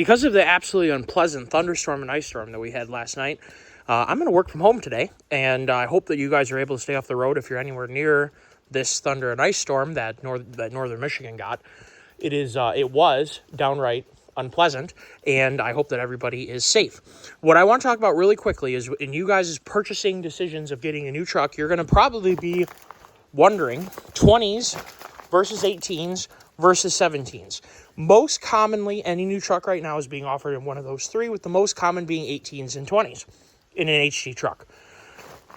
Because of the absolutely unpleasant thunderstorm and ice storm that we had last night, I'm going to work from home today, and I hope that you guys are able to stay off the road if you're anywhere near this thunder and ice storm that northern Michigan got. It was downright unpleasant, and I hope that everybody is safe. What I want to talk about really quickly is in you guys' purchasing decisions of getting a new truck, you're going to probably be wondering 20s versus 18s versus 17s. Most commonly, any new truck right now is being offered in one of those three, with the most common being 18s and 20s in an HD truck.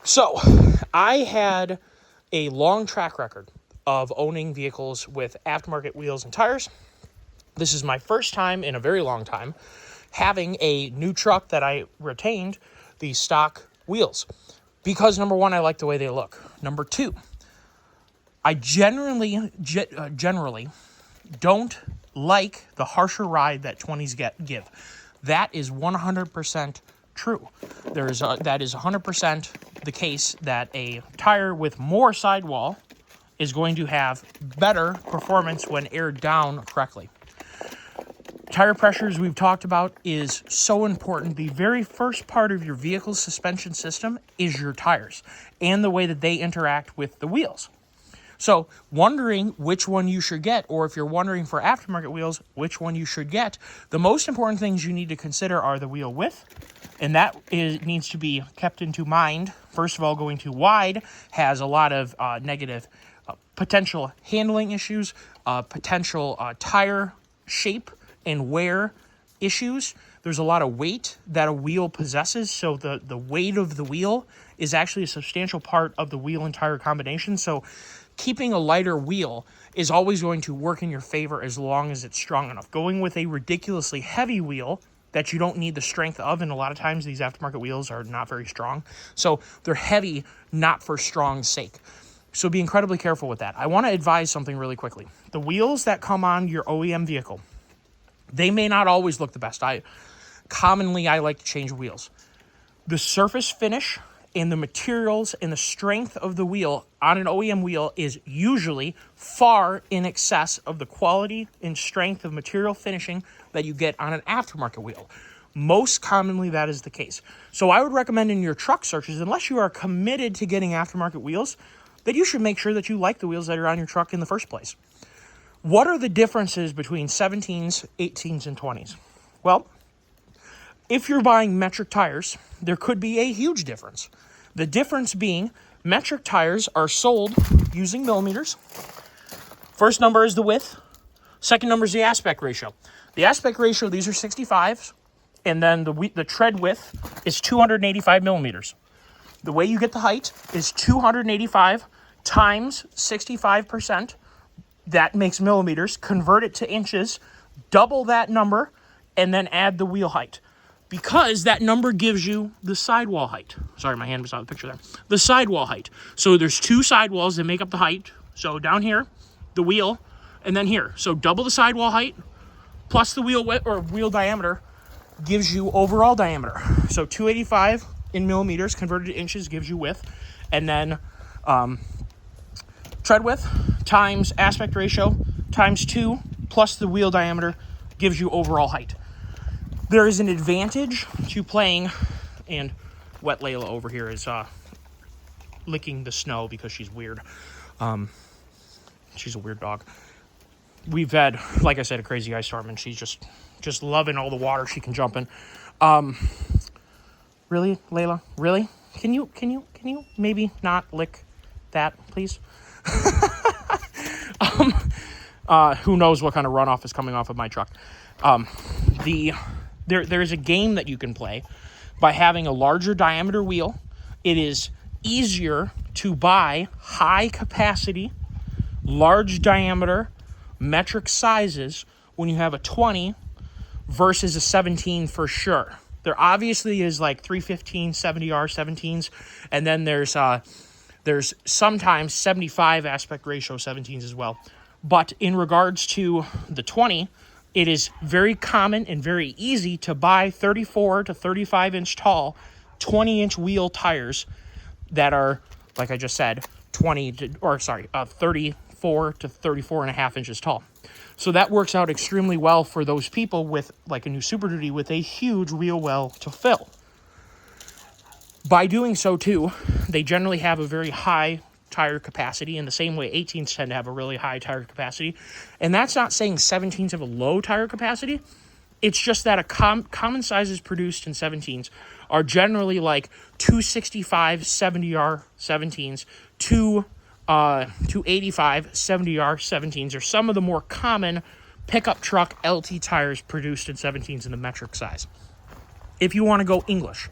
So, I had a long track record of owning vehicles with aftermarket wheels and tires. This is my first time in a very long time having a new truck that I retained the stock wheels. Because number one, I like the way they look. Number two, I generally don't like the harsher ride that 20s give. That is 100% true. That is 100% the case that a tire with more sidewall is going to have better performance when aired down correctly. Tire pressures we've talked about is so important. The very first part of your vehicle's suspension system is your tires and the way that they interact with the wheels. So wondering which one you should get, or if you're wondering for aftermarket wheels, which one you should get, the most important things you need to consider are the wheel width, and that needs to be kept into mind. First of all, going too wide has a lot of negative potential handling issues, potential tire shape and wear issues. There's a lot of weight that a wheel possesses, so the weight of the wheel is actually a substantial part of the wheel and tire combination. So keeping a lighter wheel is always going to work in your favor as long as it's strong enough. Going with a ridiculously heavy wheel that you don't need the strength of, and a lot of times these aftermarket wheels are not very strong. So they're heavy, not for strong's sake. So be incredibly careful with that. I want to advise something really quickly. The wheels that come on your OEM vehicle, they may not always look the best. Commonly like to change wheels. The surface finish and the materials and the strength of the wheel on an OEM wheel is usually far in excess of the quality and strength of material finishing that you get on an aftermarket wheel. Most commonly, that is the case. So I would recommend in your truck searches, unless you are committed to getting aftermarket wheels, that you should make sure that you like the wheels that are on your truck in the first place. What are the differences between 17s, 18s, and 20s? Well, if you're buying metric tires, there could be a huge difference. The difference being metric tires are sold using millimeters. First number is the width. Second number is the aspect ratio. The aspect ratio, these are 65s, and then the tread width is 285 millimeters. The way you get the height is 285 times 65%. That makes millimeters. Convert it to inches, double that number, and then add the wheel height. Because that number gives you the sidewall height. Sorry, my hand was out of the picture there. The sidewall height. So there's two sidewalls that make up the height. So down here, the wheel, and then here. So double the sidewall height plus the wheel width or wheel diameter gives you overall diameter. So 285 in millimeters converted to inches gives you width. And then tread width times aspect ratio times 2 plus the wheel diameter gives you overall height. There is an advantage to playing, and Wet Layla over here is licking the snow because she's weird. She's a weird dog. We've had, like I said, a crazy ice storm, and she's just loving all the water she can jump in. Really, Layla? Really? Can you maybe not lick that, please? Who knows what kind of runoff is coming off of my truck. There's a game that you can play by having a larger diameter wheel. It is easier to buy high capacity, large diameter, metric sizes when you have a 20 versus a 17 for sure. There obviously is like 315, 70R 17s, and then there's sometimes 75 aspect ratio 17s as well. But in regards to the 20, it is very common and very easy to buy 34 to 35 inch tall, 20-inch wheel tires that are, like I just said, 34 to 34 and a half inches tall. So that works out extremely well for those people with like a new Super Duty with a huge wheel well to fill. By doing so too, they generally have a very high tire capacity in the same way 18s tend to have a really high tire capacity. And that's not saying 17s have a low tire capacity. It's just that a common sizes produced in 17s are generally like 265 70R 17s, 285 70R 17s, or some of the more common pickup truck LT tires produced in 17s in the metric size. If you want to go English,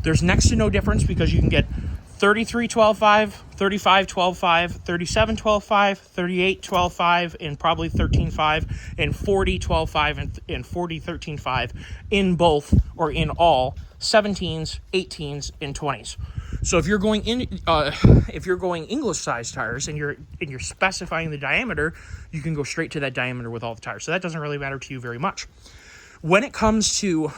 there's next to no difference because you can get 33 12.5, 35 12.5, 37 12.5, 38 12.5, and probably 13.5, and 40 12.5 and 40 13.5 in both or in all 17s, 18s, and 20s. So if you're going English size tires and you're specifying the diameter, you can go straight to that diameter with all the tires. So that doesn't really matter to you very much. When it comes to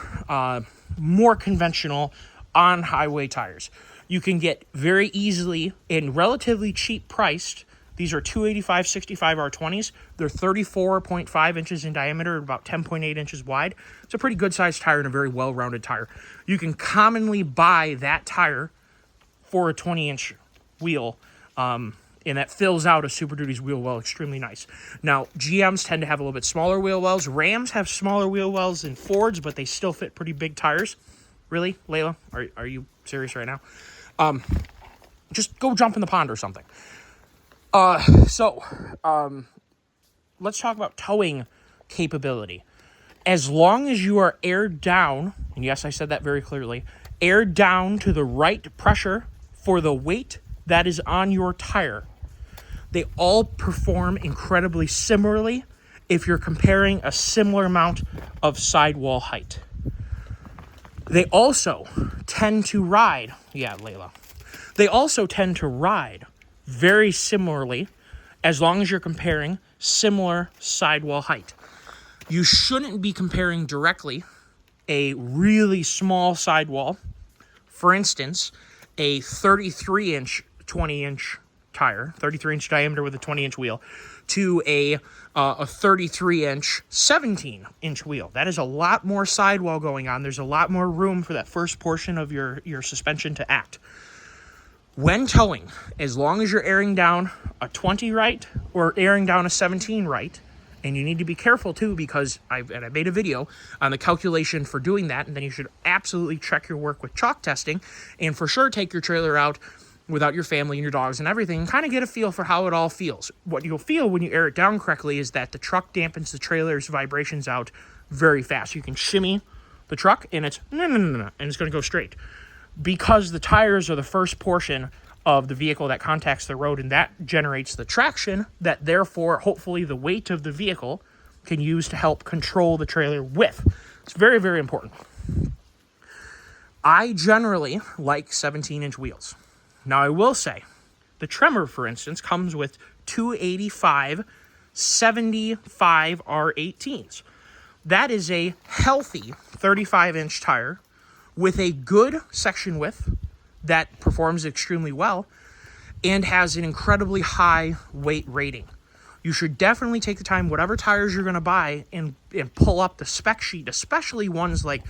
more conventional on-highway tires, you can get very easily and relatively cheap priced. These are 285 65 R20s. They're 34.5 inches in diameter and about 10.8 inches wide. It's a pretty good sized tire and a very well-rounded tire. You can commonly buy that tire for a 20-inch wheel, and that fills out a Super Duty's wheel well extremely nice. Now, GMs tend to have a little bit smaller wheel wells. Rams have smaller wheel wells than Fords, but they still fit pretty big tires. Really, Layla? Are you serious right now? Just go jump in the pond or something. Let's talk about towing capability. As long as you are aired down, and yes, I said that very clearly, aired down to the right pressure for the weight that is on your tire, they all perform incredibly similarly if you're comparing a similar amount of sidewall height. They also tend to ride, they also tend to ride very similarly as long as you're comparing similar sidewall height. You shouldn't be comparing directly a really small sidewall, for instance, a 33-inch, 20-inch tire, 33-inch diameter with a 20-inch wheel, to a 33-inch, 17-inch wheel. That is a lot more sidewall going on. There's a lot more room for that first portion of your suspension to act. When towing, as long as you're airing down a 20 right or airing down a 17 right, and you need to be careful too because I made a video on the calculation for doing that, and then you should absolutely check your work with chalk testing, and for sure take your trailer out without your family and your dogs and everything, and kind of get a feel for how it all feels. What you'll feel when you air it down correctly is that the truck dampens the trailer's vibrations out very fast. You can shimmy the truck, and it's and it's going to go straight. Because the tires are the first portion of the vehicle that contacts the road, and that generates the traction that therefore, hopefully, the weight of the vehicle can use to help control the trailer with. It's very, very important. I generally like 17-inch wheels. Now, I will say, the Tremor, for instance, comes with 285 75 R18s. That is a healthy 35-inch tire with a good section width that performs extremely well and has an incredibly high weight rating. You should definitely take the time, whatever tires you're going to buy, and pull up the spec sheet, especially ones like,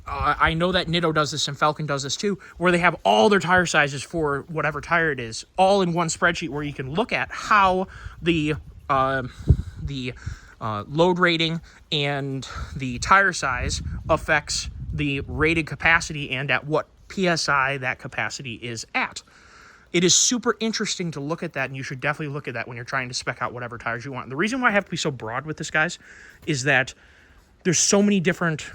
I know that Nitto does this and Falcon does this too, where they have all their tire sizes for whatever tire it is, all in one spreadsheet where you can look at how the load rating and the tire size affects the rated capacity and at what PSI that capacity is at. It is super interesting to look at that, and you should definitely look at that when you're trying to spec out whatever tires you want. And the reason why I have to be so broad with this, guys, is that there's so many different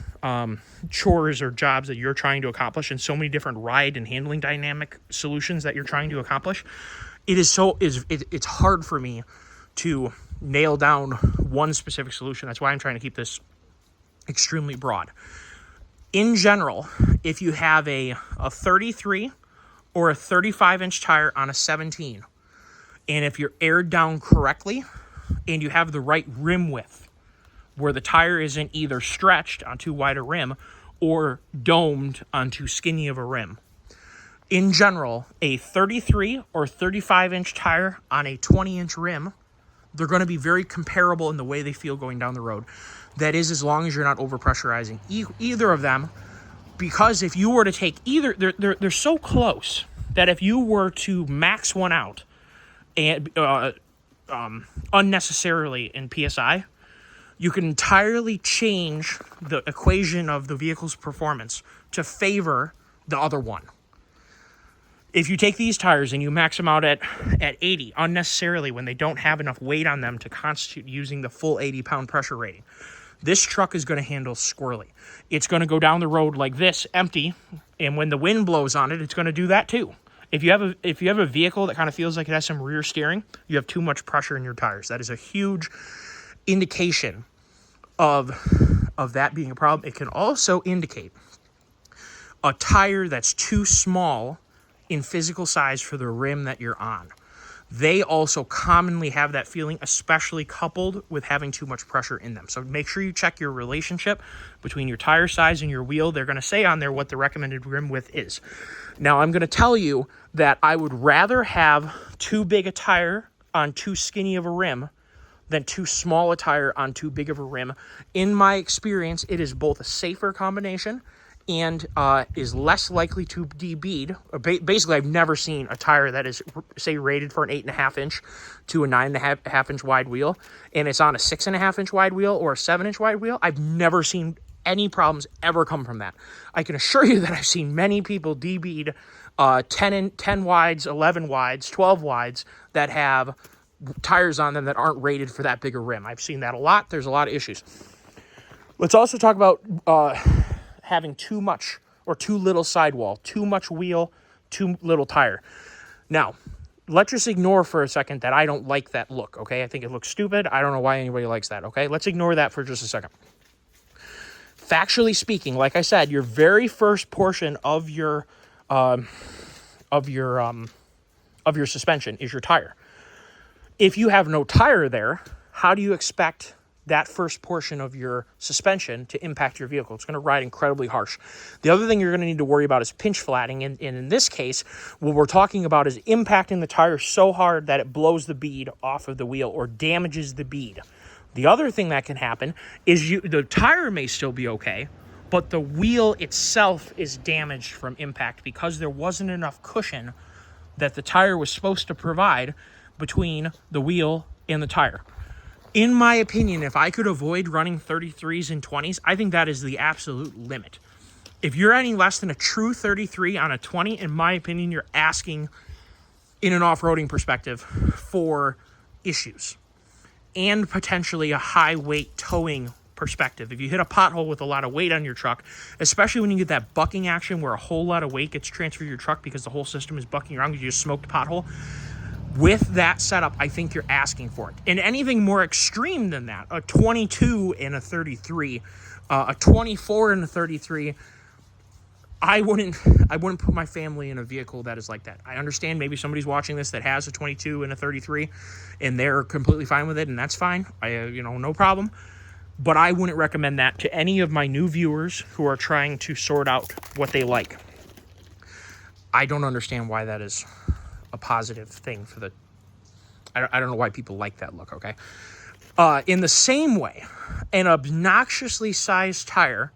chores or jobs that you're trying to accomplish, and so many different ride and handling dynamic solutions that you're trying to accomplish. It's hard for me to nail down one specific solution. That's why I'm trying to keep this extremely broad. In general, if you have a 33 or a 35-inch tire on a 17, and if you're aired down correctly and you have the right rim width, where the tire isn't either stretched on too wide a rim or domed on too skinny of a rim. In general, a 33 or 35-inch tire on a 20-inch rim, They're going to be very comparable in the way they feel going down the road. That is, as long as you're not overpressurizing either of them. Because if you were to take either, they're so close that if you were to max one out and unnecessarily in PSI, you can entirely change the equation of the vehicle's performance to favor the other one. If you take these tires and you max them out at 80 unnecessarily when they don't have enough weight on them to constitute using the full 80-pound pressure rating, this truck is going to handle squirrely. It's going to go down the road like this, empty, and when the wind blows on it, it's going to do that too. If you have a vehicle that kind of feels like it has some rear steering, you have too much pressure in your tires. That is a huge indication of that being a problem. It can also indicate a tire that's too small in physical size for the rim that you're on. They also commonly have that feeling, especially coupled with having too much pressure in them. So make sure you check your relationship between your tire size and your wheel. They're going to say on there what the recommended rim width is. Now, I'm going to tell you that I would rather have too big a tire on too skinny of a rim than too small a tire on too big of a rim. In my experience, it is both a safer combination and is less likely to debead. Basically, I've never seen a tire that is, say, rated for an 8.5 inch to a 9.5 inch wide wheel, and it's on a 6.5 inch wide wheel or a 7 inch wide wheel. I've never seen any problems ever come from that. I can assure you that I've seen many people debead 10 wides, 11 wides, 12 wides that have tires on them that aren't rated for that big a rim. I've seen that a lot. There's a lot of issues. Let's also talk about having too much or too little sidewall, too much wheel, too little tire. Now, let's just ignore for a second that I don't like that look, okay? I think it looks stupid. I don't know why anybody likes that, okay? Let's ignore that for just a second. Factually speaking, like I said, your very first portion of your suspension is your tire. If you have no tire there, how do you expect that first portion of your suspension to impact your vehicle? It's going to ride incredibly harsh. The other thing you're going to need to worry about is pinch flatting. And in this case, what we're talking about is impacting the tire so hard that it blows the bead off of the wheel or damages the bead. The other thing that can happen is the tire may still be okay, but the wheel itself is damaged from impact because there wasn't enough cushion that the tire was supposed to provide between the wheel and the tire. In my opinion, if I could avoid running 33s and 20s, I think that is the absolute limit. If you're any less than a true 33 on a 20, in my opinion, you're asking, in an off-roading perspective, for issues and potentially a high weight towing perspective. If you hit a pothole with a lot of weight on your truck, especially when you get that bucking action where a whole lot of weight gets transferred to your truck because the whole system is bucking around because you just smoked a pothole, with that setup, I think you're asking for it. And anything more extreme than that, a 22 and a 33, a 24 and a 33, I wouldn't put my family in a vehicle that is like that. I understand maybe somebody's watching this that has a 22 and a 33, and they're completely fine with it, and that's fine. No problem. But I wouldn't recommend that to any of my new viewers who are trying to sort out what they like. I don't understand why that is a positive thing for the... I don't know why people like that look, okay? In the same way, an obnoxiously sized tire,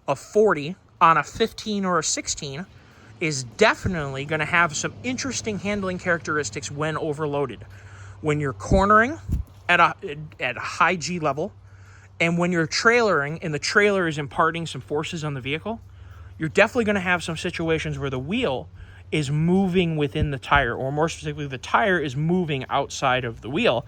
a 40 on a 15 or a 16, is definitely going to have some interesting handling characteristics when overloaded. When you're cornering at a high G level, and when you're trailering and the trailer is imparting some forces on the vehicle, you're definitely going to have some situations where the wheel is moving within the tire, or more specifically, the tire is moving outside of the wheel.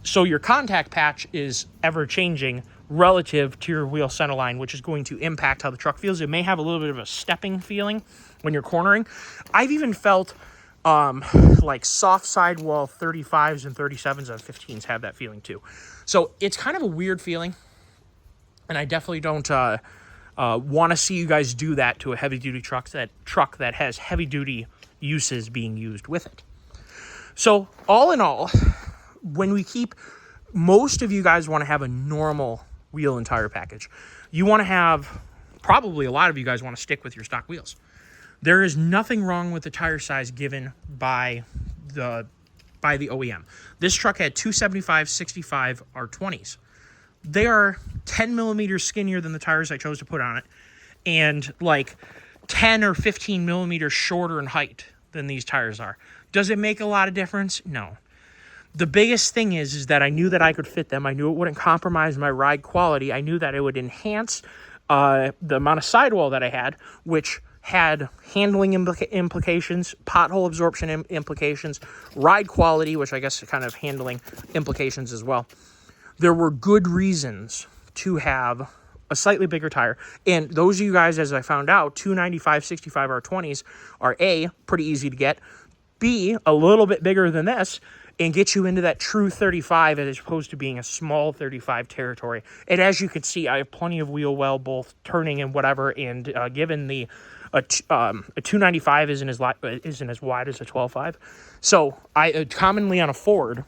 So your contact patch is ever-changing relative to your wheel centerline, which is going to impact how the truck feels. It may have a little bit of a stepping feeling when you're cornering. I've even felt like soft sidewall 35s and 37s on 15s have that feeling too. So it's kind of a weird feeling, and I definitely don't want to see you guys do that to a heavy-duty truck that has heavy-duty uses being used with it. So all in all, most of you guys want to have a normal wheel and tire package. You want to have, probably a lot of you guys want to stick with your stock wheels. There is nothing wrong with the tire size given by by the OEM. This truck had 275/65 R20s. They are 10 millimeters skinnier than the tires I chose to put on it, and like 10 or 15 millimeters shorter in height than these tires are. Does it make a lot of difference? No. The biggest thing is that I knew that I could fit them. I knew it wouldn't compromise my ride quality. I knew that it would enhance the amount of sidewall that I had, which had handling implications, pothole absorption implications, ride quality, which I guess are kind of handling implications as well. There were good reasons to have a slightly bigger tire. And those of you guys, as I found out, 295/65 R20s are A, pretty easy to get, B, a little bit bigger than this, and get you into that true 35 as opposed to being a small 35 territory. And as you can see, I have plenty of wheel well, both turning and whatever, and given a 295 isn't as wide as a 12.5. So I commonly on a Ford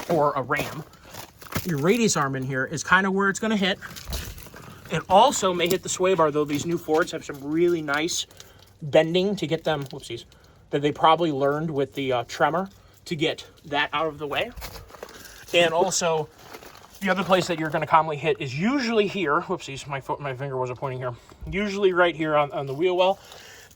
or a Ram, your radius arm in here is kind of where it's going to hit. It also may hit the sway bar, though these new Fords have some really nice bending to get them, whoopsies, that they probably learned with the tremor to get that out of the way. And also, the other place that you're going to commonly hit is usually here. Whoopsies, my finger wasn't pointing here. Usually right here on the wheel well.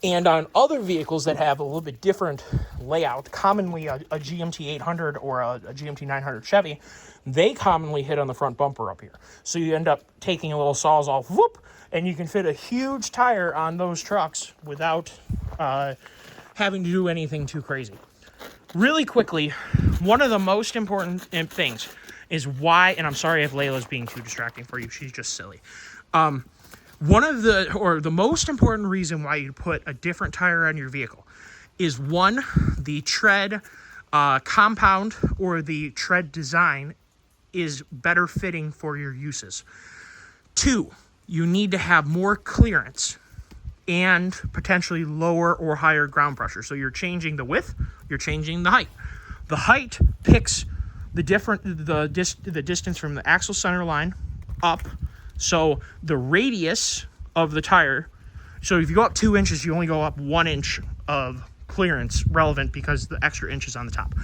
And on other vehicles that have a little bit different layout, commonly a GMT 800 or a GMT 900 Chevy, they commonly hit on the front bumper up here. So you end up taking a little Sawzall, whoop, and you can fit a huge tire on those trucks without having to do anything too crazy. Really quickly, one of the most important things is why, and I'm sorry if Layla's being too distracting for you, she's just silly. The most important reason why you put a different tire on your vehicle is, one, the tread compound or the tread design is better fitting for your uses. Two, you need to have more clearance and potentially lower or higher ground pressure. So you're changing the width, you're changing the height. The height picks the distance from the axle center line up. So the radius of the tire, so if you go up 2 inches, you only go up 1 inch of clearance relevant because the extra inch is on the top,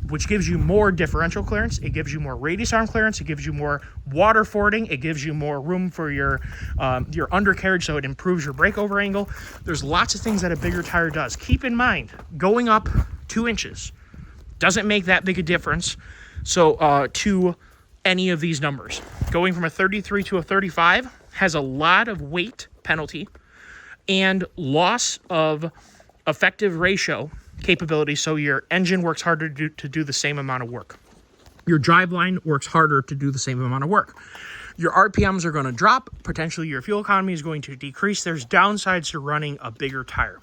which gives you more differential clearance. It gives you more radius arm clearance. It gives you more water fording. It gives you more room for your undercarriage, so it improves your breakover angle. There's lots of things that a bigger tire does. Keep in mind, going up 2 inches doesn't make that big a difference. So to any of these numbers, going from a 33 to a 35 has a lot of weight penalty and loss of effective ratio capability, so your engine works harder to do the same amount of work. Your driveline works harder to do the same amount of work. Your RPMs are going to drop. Potentially your fuel economy is going to decrease. There's downsides to running a bigger tire.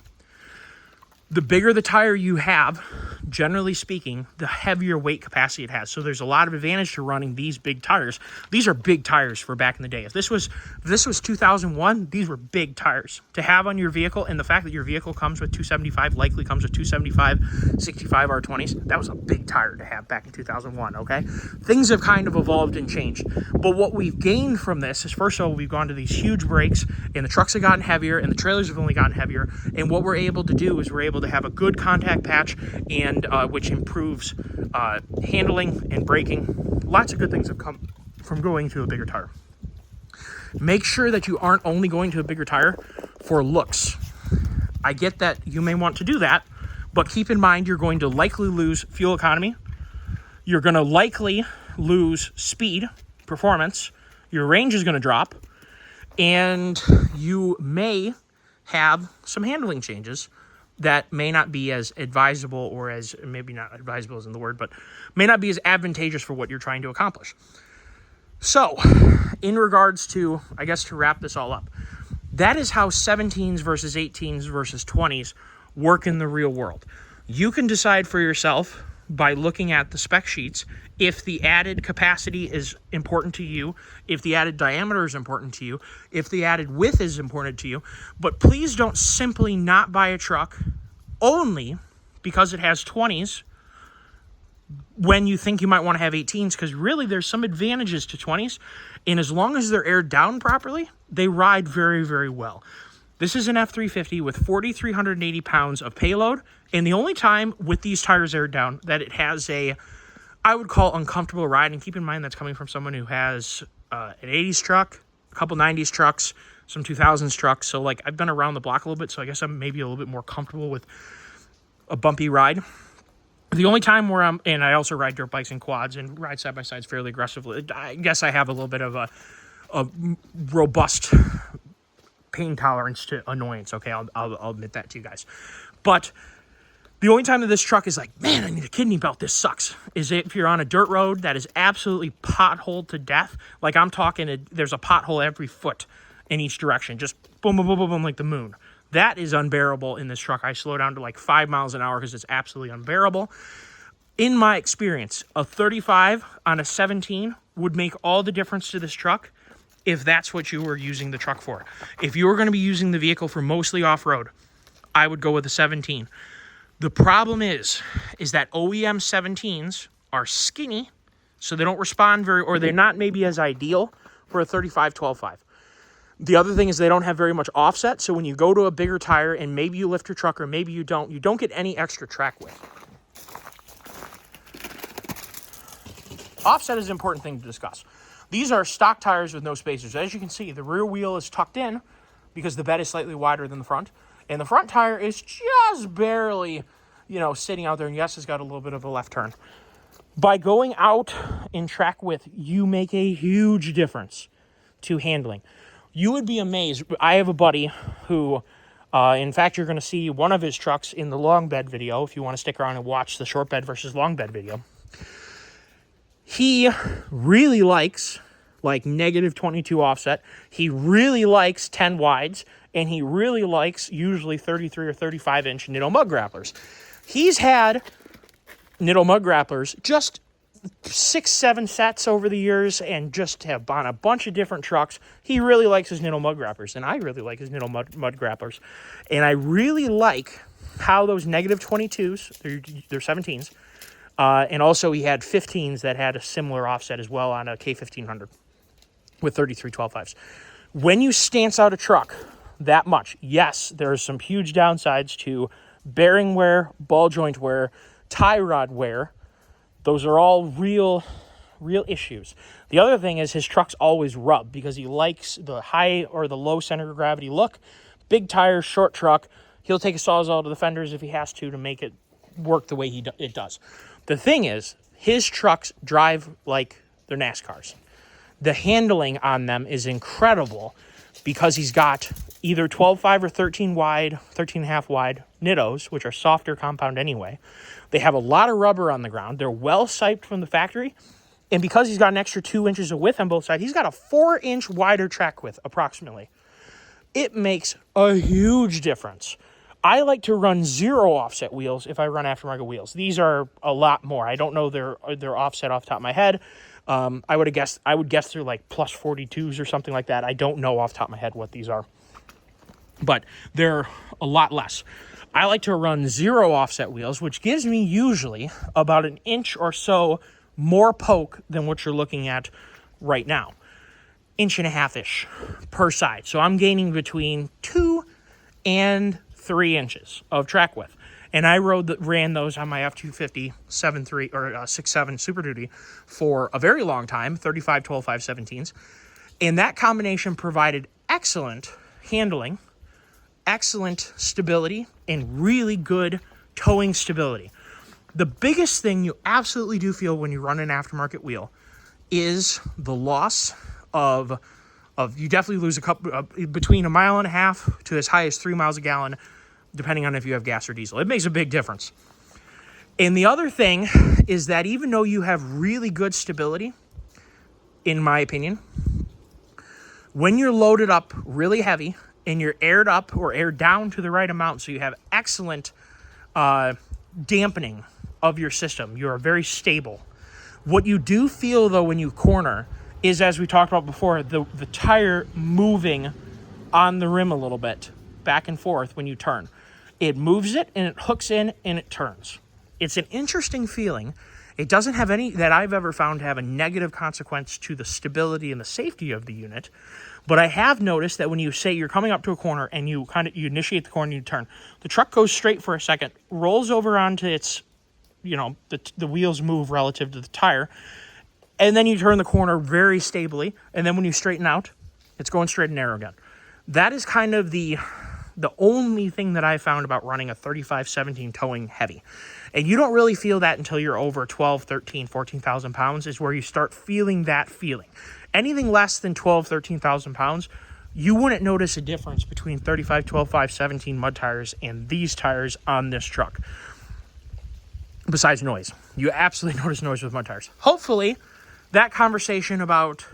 The bigger the tire you have, generally speaking, the heavier weight capacity it has. So there's a lot of advantage to running these big tires. These are big tires for back in the day. If this was 2001, these were big tires to have on your vehicle. And the fact that your vehicle comes with 275, likely comes with 275/65 R20s, that was a big tire to have back in 2001, okay? Things have kind of evolved and changed. But what we've gained from this is, first of all, we've gone to these huge brakes, and the trucks have gotten heavier, and the trailers have only gotten heavier. And what we're able to do is we're able to have a good contact patch, and which improves handling and braking. Lots of good things have come from going to a bigger tire. Make sure that you aren't only going to a bigger tire for looks. I get that you may want to do that, but keep in mind you're going to likely lose fuel economy. You're going to likely lose speed, performance. Your range is going to drop, and you may have some handling changes that may not be as advisable, or as, maybe not advisable isn't the word, but may not be as advantageous for what you're trying to accomplish. So, in regards to, I guess to wrap this all up, that is how 17s versus 18s versus 20s work in the real world. You can decide for yourself by looking at the spec sheets if the added capacity is important to you, if the added diameter is important to you, if the added width is important to you. But please don't simply not buy a truck only because it has 20s when you think you might want to have 18s, because really there's some advantages to 20s, and as long as they're aired down properly, they ride very, very well. This is an F-350 with 4,380 pounds of payload, and the only time with these tires aired down that it has a, I would call, uncomfortable ride, and keep in mind that's coming from someone who has an 80s truck, a couple 90s trucks, some 2000s trucks, so like I've been around the block a little bit, so I guess I'm maybe a little bit more comfortable with a bumpy ride. The only time where and I also ride dirt bikes and quads and ride side-by-sides fairly aggressively. I guess I have a little bit of a robust pain tolerance to annoyance, okay? I'll admit that to you guys. But the only time that this truck is like, man, I need a kidney belt, this sucks, is if you're on a dirt road that is absolutely potholed to death. Like I'm talking, there's a pothole every foot in each direction, just boom, boom, boom, boom, boom, like the moon. That is unbearable in this truck. I slow down to like 5 miles an hour because it's absolutely unbearable. In my experience, a 35 on a 17 would make all the difference to this truck if that's what you were using the truck for. If you were going to be using the vehicle for mostly off-road, I would go with a 17. The problem is that OEM 17s are skinny, so they don't respond or they're not maybe as ideal for a 35 12.5. The other thing is they don't have very much offset, so when you go to a bigger tire and maybe you lift your truck or maybe you don't get any extra track width. Offset is an important thing to discuss. These are stock tires with no spacers. As you can see, the rear wheel is tucked in because the bed is slightly wider than the front, and the front tire is just barely, sitting out there, and yes, it's got a little bit of a left turn. By going out in track width, you make a huge difference to handling. You would be amazed. I have a buddy who, in fact, you're going to see one of his trucks in the long bed video if you want to stick around and watch the short bed versus long bed video. He really likes like negative 22 offset. He really likes 10 wides, and he really likes usually 33 or 35 inch Nitto mud grapplers. He's had Nitto mud grapplers just 6-7 sets over the years and just have on a bunch of different trucks. He really likes his Nitto mud grapplers, and I really like his Nitto mud grapplers. And I really like how those negative 22s, they're 17s, and also he had 15s that had a similar offset as well on a K1500 with 33 12.5s. When you stance out a truck that much, yes, there's some huge downsides to bearing wear, ball joint wear, tie rod wear. Those are all real issues. The other thing is his trucks always rub because he likes the high or the low center of gravity look. Big tires, short truck. He'll take a Sawzall to the fenders if he has to make it work the way it does. The thing is, his trucks drive like they're NASCARs. The handling on them is incredible because he's got either 12.5 or 13 wide, 13.5 wide Nittos, which are softer compound anyway. They have a lot of rubber on the ground. They're well siped from the factory. And because he's got an extra 2 inches of width on both sides, he's got a 4-inch wider track width, approximately. It makes a huge difference. I like to run 0 offset wheels if I run aftermarket wheels. These are a lot more. I don't know their offset off the top of my head. I would guess they're like plus 42s or something like that. I don't know off the top of my head what these are. But they're a lot less. I like to run 0 offset wheels, which gives me usually about an inch or so more poke than what you're looking at right now. 1.5-ish per side. So I'm gaining between 2 and 3 inches of track width. And I ran those on my F-250 7.3 or 6.7 Super Duty for a very long time, 35 12.5 17s. And that combination provided excellent handling, excellent stability, and really good towing stability. The biggest thing you absolutely do feel when you run an aftermarket wheel is the loss of you definitely lose a couple between 1.5 miles to as high as 3 miles a gallon, depending on if you have gas or diesel. It makes a big difference. And the other thing is that even though you have really good stability, in my opinion, when you're loaded up really heavy and you're aired up or aired down to the right amount, so you have excellent dampening of your system, you are very stable. What you do feel, though, when you corner is, as we talked about before, the tire moving on the rim a little bit, back and forth when you turn. It moves it, and it hooks in, and it turns. It's an interesting feeling, It doesn't have any that I've ever found to have a negative consequence to the stability and the safety of the unit. But I have noticed that when you say you're coming up to a corner and you initiate the corner and you turn, the truck goes straight for a second, rolls over onto its, the wheels move relative to the tire, and then you turn the corner very stably, and then when you straighten out, it's going straight and narrow again. That is kind of the only thing that I found about running a 35-17 towing heavy. And you don't really feel that until you're over 12, 13, 14,000 pounds is where you start feeling that feeling. Anything less than 12, 13,000 pounds, you wouldn't notice a difference between 35, 12, 5, 17 mud tires and these tires on this truck. Besides noise. You absolutely notice noise with mud tires. Hopefully, that conversation about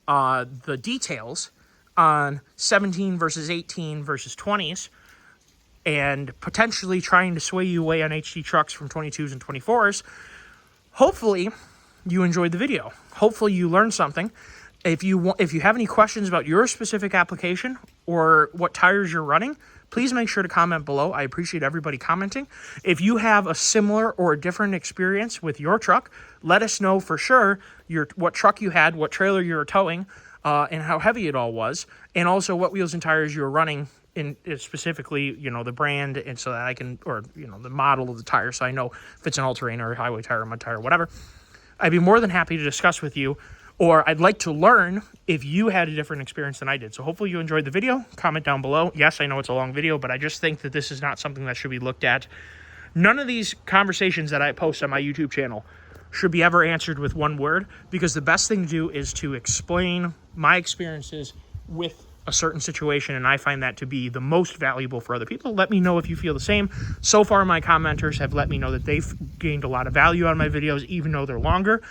the details on 17 versus 18 versus 20s and potentially trying to sway you away on HD trucks from 22s and 24s, hopefully you enjoyed the video. Hopefully you learned something. If you have any questions about your specific application or what tires you're running, please make sure to comment below. I appreciate everybody commenting. If you have a similar or a different experience with your truck, let us know for sure what truck you had, what trailer you were towing, and how heavy it all was, and also what wheels and tires you were running in specifically, the brand, and so that I can, or, the model of the tire, so I know if it's an all-terrain or a highway tire, mud tire, whatever. I'd be more than happy to discuss with you, or I'd like to learn if you had a different experience than I did. So hopefully you enjoyed the video. Comment down below. Yes, I know it's a long video, but I just think that this is not something that should be looked at. None of these conversations that I post on my YouTube channel should be ever answered with one word, because the best thing to do is to explain my experiences with a certain situation, and I find that to be the most valuable for other people. Let me know if you feel the same. So far, my commenters have let me know that they've gained a lot of value on my videos, even though they're longer.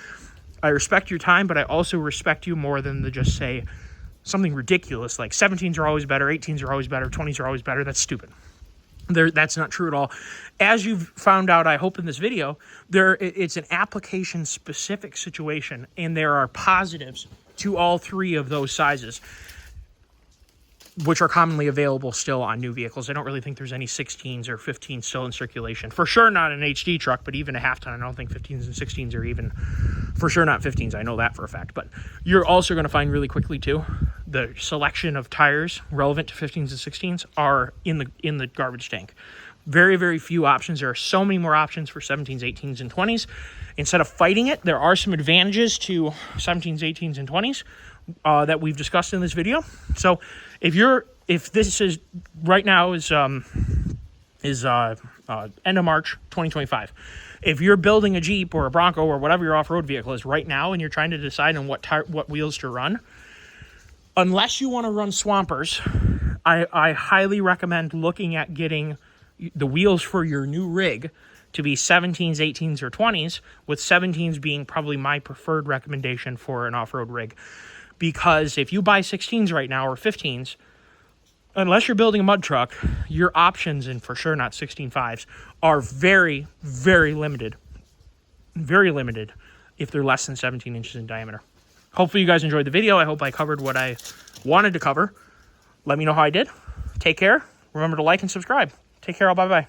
I respect your time, but I also respect you more than to just say something ridiculous like 17s are always better, 18s are always better, 20s are always better. That's stupid. That's not true at all. As you've found out, I hope in this video, it's an application-specific situation, and there are positives to all three of those sizes, which are commonly available still on new vehicles. I don't really think there's any 16s or 15s still in circulation. For sure not an HD truck, but even a half-ton, I don't think 15s and 16s are even, for sure not 15s. I know that for a fact. But you're also going to find really quickly, too, the selection of tires relevant to 15s and 16s are in the garbage tank. Very, very few options. There are so many more options for 17s, 18s, and 20s. Instead of fighting it, there are some advantages to 17s, 18s, and 20s that we've discussed in this video. So if this is right now is end of March 2025. If you're building a Jeep or a Bronco or whatever your off-road vehicle is right now, and you're trying to decide on what wheels to run, unless you want to run Swampers, I highly recommend looking at getting the wheels for your new rig to be 17s, 18s, or 20s, with 17s being probably my preferred recommendation for an off-road rig. Because if you buy 16s right now or 15s, unless you're building a mud truck, your options, and for sure not 16.5s, are very, very limited. Very limited if they're less than 17 inches in diameter. Hopefully you guys enjoyed the video. I hope I covered what I wanted to cover. Let me know how I did. Take care. Remember to like and subscribe. Take care. All. Bye-bye.